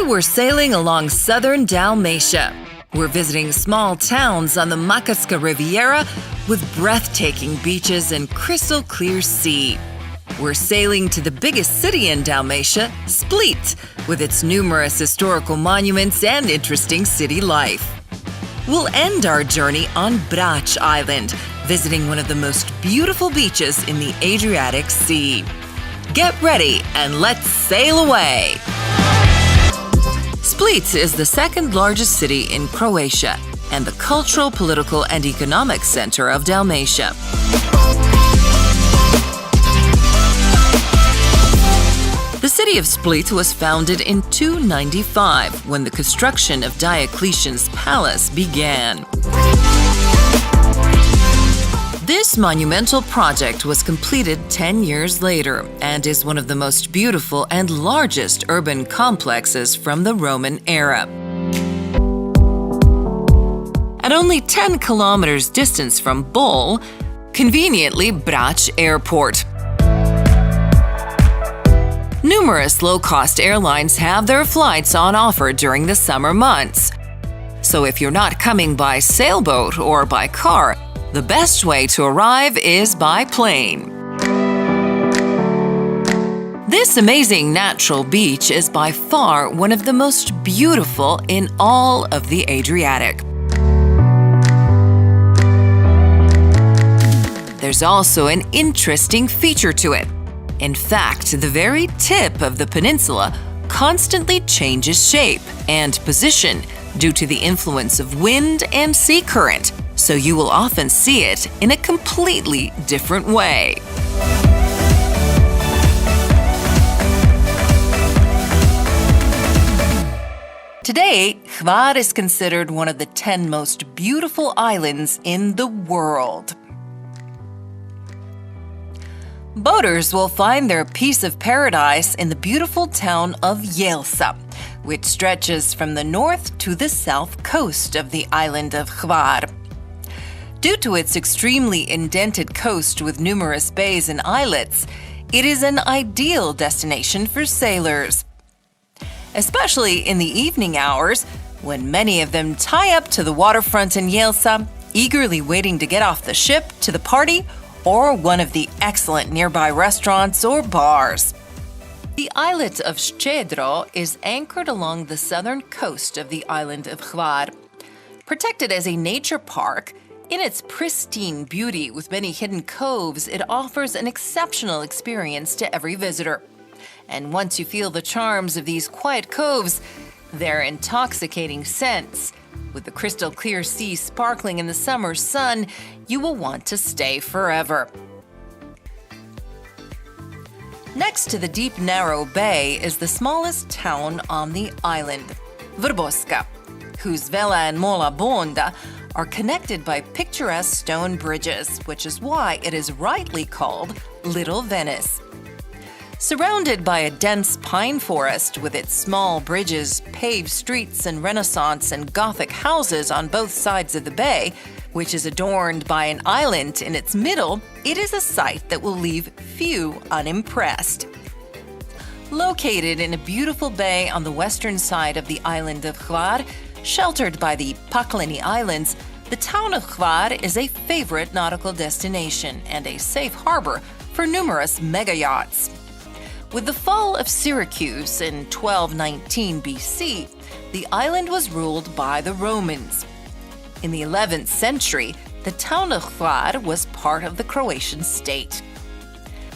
we're sailing along southern Dalmatia. We're visiting small towns on the Makarska Riviera with breathtaking beaches and crystal clear sea. We're sailing to the biggest city in Dalmatia, Split, with its numerous historical monuments and interesting city life. We'll end our journey on Brač Island, visiting one of the most beautiful beaches in the Adriatic Sea. Get ready and let's sail away! Split is the second largest city in Croatia and the cultural, political, and economic center of Dalmatia. The city of Split was founded in 295 when the construction of Diocletian's palace began. This monumental project was completed 10 years later and is one of the most beautiful and largest urban complexes from the Roman era. At only 10 kilometers distance from Bol, conveniently Brač Airport. Numerous low-cost airlines have their flights on offer during the summer months. So if you're not coming by sailboat or by car, the best way to arrive is by plane. This amazing natural beach is by far one of the most beautiful in all of the Adriatic. There's also an interesting feature to it. In fact, the very tip of the peninsula constantly changes shape and position due to the influence of wind and sea current, so you will often see it in a completely different way. Today, Hvar is considered one of the 10 most beautiful islands in the world. Boaters will find their piece of paradise in the beautiful town of Jelsa, which stretches from the north to the south coast of the island of Hvar. Due to its extremely indented coast with numerous bays and islets, it is an ideal destination for sailors. Especially in the evening hours, when many of them tie up to the waterfront in Jelsa, eagerly waiting to get off the ship to the party or one of the excellent nearby restaurants or bars. The islet of Ščedro is anchored along the southern coast of the island of Hvar. Protected as a nature park, in its pristine beauty with many hidden coves, it offers an exceptional experience to every visitor. And once you feel the charms of these quiet coves, their intoxicating scents, with the crystal clear sea sparkling in the summer sun, you will want to stay forever. Next to the deep, narrow bay is the smallest town on the island, Vrboska, whose Vela and Mola Bonda are connected by picturesque stone bridges, which is why it is rightly called Little Venice. Surrounded by a dense pine forest with its small bridges, paved streets, and Renaissance and Gothic houses on both sides of the bay, which is adorned by an island in its middle, it is a site that will leave few unimpressed. Located in a beautiful bay on the western side of the island of Hvar, sheltered by the Pakleni Islands, the town of Hvar is a favorite nautical destination and a safe harbor for numerous mega yachts. With the fall of Syracuse in 1219 BC, the island was ruled by the Romans. In the 11th century, the town of Hvar was part of the Croatian state.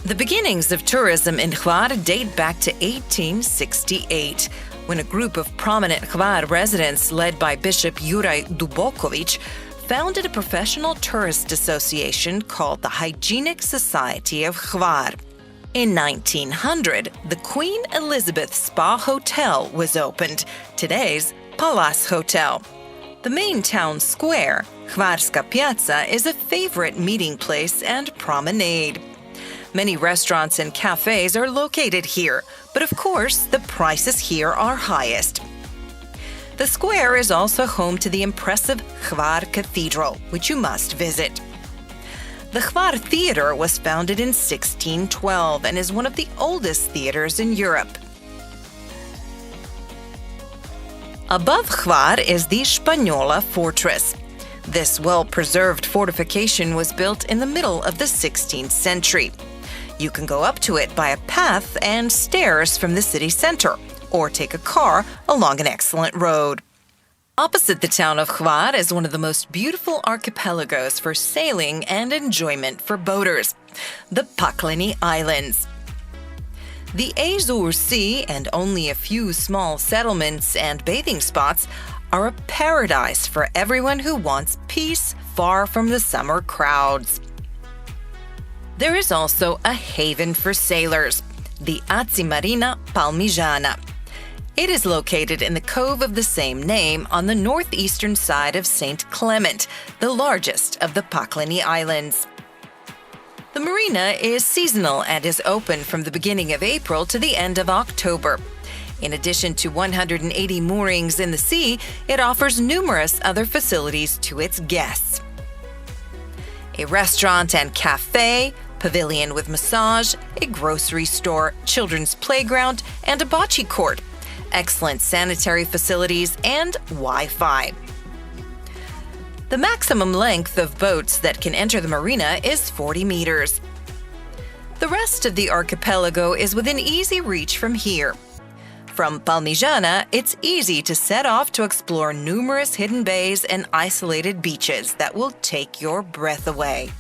The beginnings of tourism in Hvar date back to 1868, when a group of prominent Hvar residents led by Bishop Juraj Duboković founded a professional tourist association called the Hygienic Society of Hvar. In 1900, the Queen Elizabeth Spa Hotel was opened, today's Palace Hotel. The main town square, Hvarska Piazza, is a favorite meeting place and promenade. Many restaurants and cafes are located here, but of course, the prices here are highest. The square is also home to the impressive Hvar Cathedral, which you must visit. The Hvar Theater was founded in 1612 and is one of the oldest theaters in Europe. Above Hvar is the Spañola fortress. This well-preserved fortification was built in the middle of the 16th century. You can go up to it by a path and stairs from the city center, or take a car along an excellent road. Opposite the town of Hvar is one of the most beautiful archipelagos for sailing and enjoyment for boaters, the Pakleni Islands. The Azure Sea and only a few small settlements and bathing spots are a paradise for everyone who wants peace far from the summer crowds. There is also a haven for sailors, the Marina Palmigiana. It is located in the cove of the same name on the northeastern side of St. Clement, the largest of the Pakleni Islands. The marina is seasonal and is open from the beginning of April to the end of October. In addition to 180 moorings in the sea, it offers numerous other facilities to its guests. A restaurant and cafe, pavilion with massage, a grocery store, children's playground, and a bocce court. Excellent sanitary facilities, and Wi-Fi. The maximum length of boats that can enter the marina is 40 meters. The rest of the archipelago is within easy reach from here. From Palmigiana, it's easy to set off to explore numerous hidden bays and isolated beaches that will take your breath away.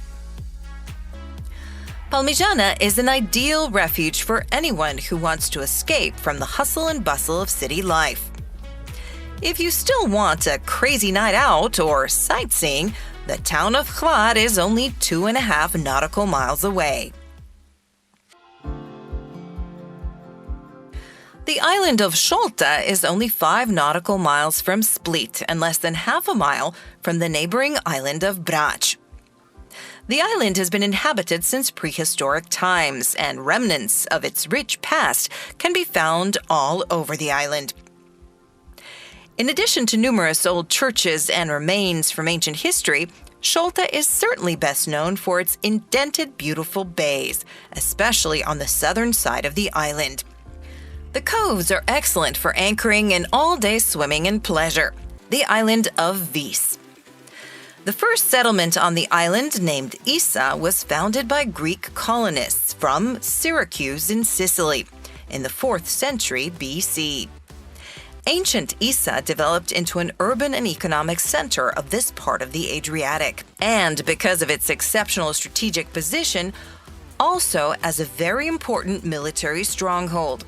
Palmigiana is an ideal refuge for anyone who wants to escape from the hustle and bustle of city life. If you still want a crazy night out or sightseeing, the town of Hvar is only 2.5 nautical miles away. The island of Šolta is only 5 nautical miles from Split and less than half a mile from the neighboring island of Brač. The island has been inhabited since prehistoric times, and remnants of its rich past can be found all over the island. In addition to numerous old churches and remains from ancient history, Šolta is certainly best known for its indented beautiful bays, especially on the southern side of the island. The coves are excellent for anchoring and all-day swimming and pleasure. The island of Vis. The first settlement on the island, named Issa, was founded by Greek colonists from Syracuse in Sicily in the 4th century BC. Ancient Issa developed into an urban and economic center of this part of the Adriatic, and because of its exceptional strategic position, also as a very important military stronghold.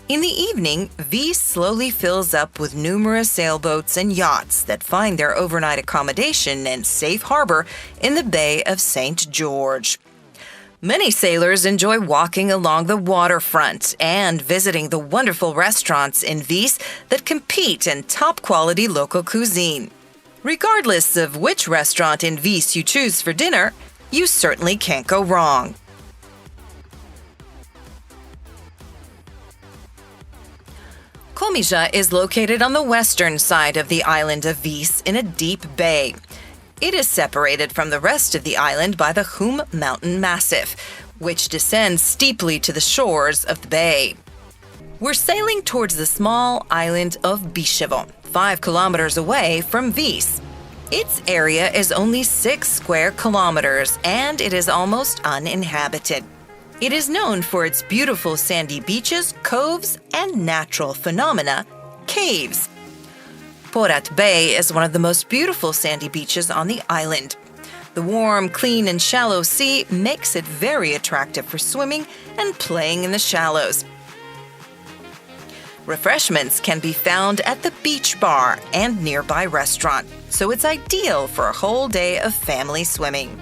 In the evening, Vis slowly fills up with numerous sailboats and yachts that find their overnight accommodation and safe harbor in the Bay of St. George. Many sailors enjoy walking along the waterfront and visiting the wonderful restaurants in Vis that compete in top-quality local cuisine. Regardless of which restaurant in Vis you choose for dinner, you certainly can't go wrong. Komija is located on the western side of the island of Vis in a deep bay. It is separated from the rest of the island by the Hum mountain massif, which descends steeply to the shores of the bay. We're sailing towards the small island of Biševo, 5 kilometers away from Vis. Its area is only 6 square kilometers, and it is almost uninhabited. It is known for its beautiful sandy beaches, coves, and natural phenomena, caves. Porat Bay is one of the most beautiful sandy beaches on the island. The warm, clean, and shallow sea makes it very attractive for swimming and playing in the shallows. Refreshments can be found at the beach bar and nearby restaurant, so it's ideal for a whole day of family swimming.